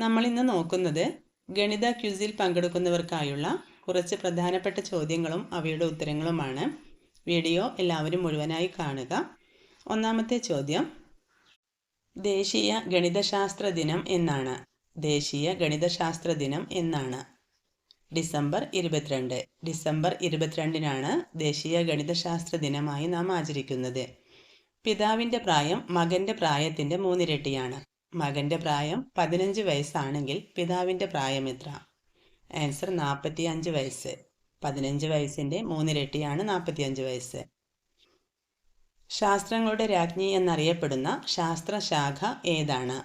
നമ്മളിന്ന് നോക്കുന്നത് ഗണിത ക്വിസിൽ പങ്കെടുക്കുന്നവർക്കായുള്ള കുറച്ച് പ്രധാനപ്പെട്ട ചോദ്യങ്ങളും അവയുടെ ഉത്തരങ്ങളുമാണ്. വീഡിയോ എല്ലാവരും മുഴുവനായി കാണുക. ഒന്നാമത്തെ ചോദ്യം, ദേശീയ ഗണിതശാസ്ത്ര ദിനം എന്നാണ്? ദേശീയ ഗണിതശാസ്ത്ര ദിനം എന്നാണ്? ഡിസംബർ 22. ഡിസംബർ 22-നാണ് ദേശീയ ഗണിതശാസ്ത്ര ദിനമായി നാം ആചരിക്കുന്നത്. പിതാവിൻ്റെ പ്രായം മകൻ്റെ പ്രായത്തിൻ്റെ 3 ഇരട്ടിയാണ്. മകൻ്റെ പ്രായം 15 വയസ്സാണെങ്കിൽ പിതാവിൻ്റെ പ്രായം എത്ര? ആൻസർ 45 വയസ്സ്. 15 വയസ്സിൻ്റെ 3 ഇരട്ടിയാണ് 45 വയസ്സ്. ശാസ്ത്രങ്ങളുടെ രാജ്ഞി എന്നറിയപ്പെടുന്ന ശാസ്ത്രശാഖ ഏതാണ്?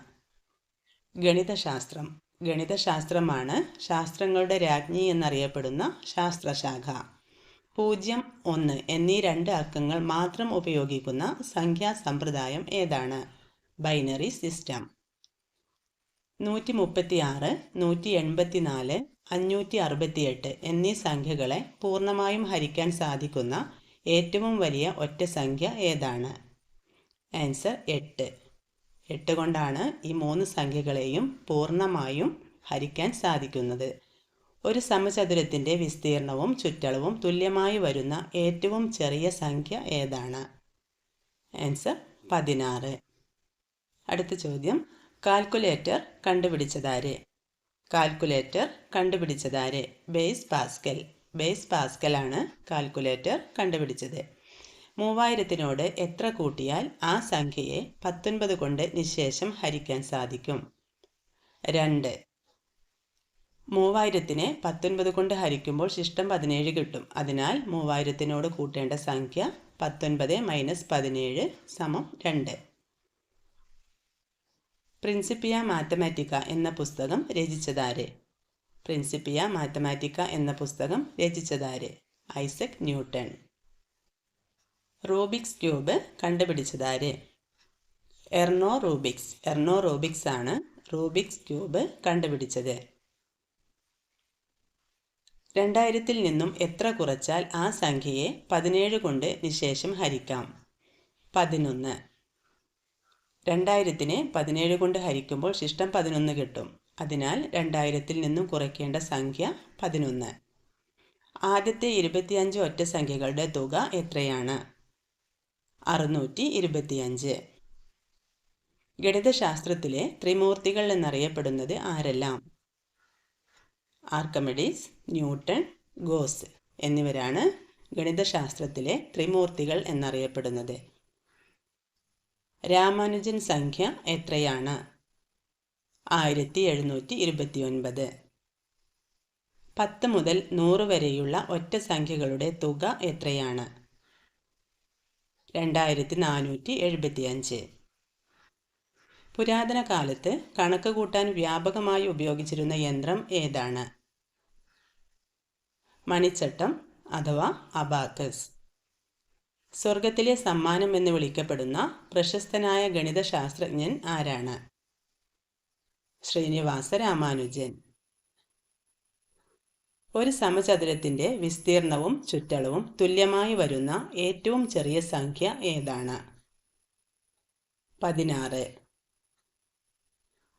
ഗണിതശാസ്ത്രം. ഗണിതശാസ്ത്രമാണ് ശാസ്ത്രങ്ങളുടെ രാജ്ഞി എന്നറിയപ്പെടുന്ന ശാസ്ത്രശാഖ. 0, 1 എന്നീ 2 അക്കങ്ങൾ മാത്രം ഉപയോഗിക്കുന്ന സംഖ്യാ സമ്പ്രദായം ഏതാണ്? Binary system. 136, 184, 568 എന്നീ സംഖ്യകളെ പൂർണ്ണമായും ഹരിക്കാൻ സാധിക്കുന്ന ഏറ്റവും വലിയ ഒറ്റ സംഖ്യ ഏതാണ്? ആൻസർ 8. 8 കൊണ്ടാണ് ഈ 3 സംഖ്യകളെയും പൂർണ്ണമായും ഹരിക്കാൻ സാധിക്കുന്നത്. ഒരു സമചതുരത്തിൻ്റെ വിസ്തീർണവും ചുറ്റളവും തുല്യമായി വരുന്ന ഏറ്റവും ചെറിയ സംഖ്യ ഏതാണ്? ആൻസർ 16. അടുത്ത ചോദ്യം, കാൽക്കുലേറ്റർ കണ്ടുപിടിച്ചതാര്? കാൽക്കുലേറ്റർ കണ്ടുപിടിച്ചതാര്? Blaise Pascal. ബെയ്സ് പാസ്കലാണ് കാൽക്കുലേറ്റർ കണ്ടുപിടിച്ചത്. 3000-നോട് എത്ര കൂട്ടിയാൽ ആ സംഖ്യയെ 19 കൊണ്ട് നിശേഷം ഹരിക്കാൻ സാധിക്കും? 2. 3000-നെ 19 കൊണ്ട് ഹരിക്കുമ്പോൾ ശിഷ്ടം 17 കിട്ടും. അതിനാൽ 3000-നോട് കൂട്ടേണ്ട സംഖ്യ 19 - 17 = 2. പ്രിൻസിപ്പിയ മാത്തമാറ്റിക്ക എന്ന പുസ്തകം രചിച്ചതാര്? പ്രിൻസിപ്പിയ മാത്തമാറ്റിക്ക എന്ന പുസ്തകം രചിച്ചതാര്? Isaac Newton. റൂബിക്സ് ക്യൂബ് കണ്ടുപിടിച്ചതാര്? Erno Rubik's. എർണോ റൂബിക്സ് ആണ് റൂബിക്സ് ക്യൂബ് കണ്ടുപിടിച്ചത്. 2000-ൽ നിന്നും എത്ര കുറച്ചാൽ ആ സംഖ്യയെ 17 കൊണ്ട് നിശേഷം ഹരിക്കാം? 11. 2000-നെ 17 കൊണ്ട് ഹരിക്കുമ്പോൾ ശിഷ്ടം 11 കിട്ടും. അതിനാൽ 2000-ൽ നിന്നും കുറയ്ക്കേണ്ട സംഖ്യ 11. ആദ്യത്തെ 25 ഒറ്റ സംഖ്യകളുടെ തുക എത്രയാണ്? 625. ഗണിതശാസ്ത്രത്തിലെ ത്രിമൂർത്തികൾ എന്നറിയപ്പെടുന്നത് ആരെല്ലാം? ആർക്കിമിഡീസ്, ന്യൂട്ടൺ, ഗോസ് എന്നിവരാണ് ഗണിതശാസ്ത്രത്തിലെ ത്രിമൂർത്തികൾ എന്നറിയപ്പെടുന്നത്. രാമാനുജൻ സംഖ്യ എത്രയാണ്? 1729. 10 മുതൽ 100 വരെയുള്ള ഒറ്റ സംഖ്യകളുടെ തുക എത്രയാണ്? 2475. പുരാതന കാലത്ത് കണക്ക് കൂട്ടാൻ വ്യാപകമായി ഉപയോഗിച്ചിരുന്ന യന്ത്രം ഏതാണ്? മണിച്ചട്ടം അഥവാ അബാക്കസ്. സ്വർഗത്തിലെ സമ്മാനം എന്ന് വിളിക്കപ്പെടുന്ന പ്രശസ്തനായ ഗണിതശാസ്ത്രജ്ഞൻ ആരാണ്? ശ്രീനിവാസ രാമാനുജൻ. ഒരു സമചതുരത്തിൻ്റെ വിസ്തീർണവും ചുറ്റളവും തുല്യമായി വരുന്ന ഏറ്റവും ചെറിയ സംഖ്യ ഏതാണ്? 16.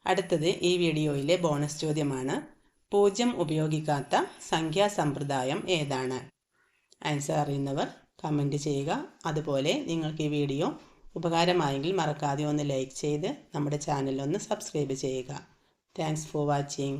അടുത്തത് ഈ വീഡിയോയിലെ ബോണസ് ചോദ്യമാണ്. 0 ഉപയോഗിക്കാത്ത സംഖ്യാസമ്പ്രദായം ഏതാണ്? ആൻസർ അറിയുന്നവർ കമൻറ്റ് ചെയ്യുക. അതുപോലെ നിങ്ങൾക്ക് ഈ വീഡിയോ ഉപകാരമായെങ്കിൽ മറക്കാതെ ഒന്ന് ലൈക്ക് ചെയ്ത് നമ്മുടെ ചാനൽ ഒന്ന് സബ്സ്ക്രൈബ് ചെയ്യുക. Thanks for watching.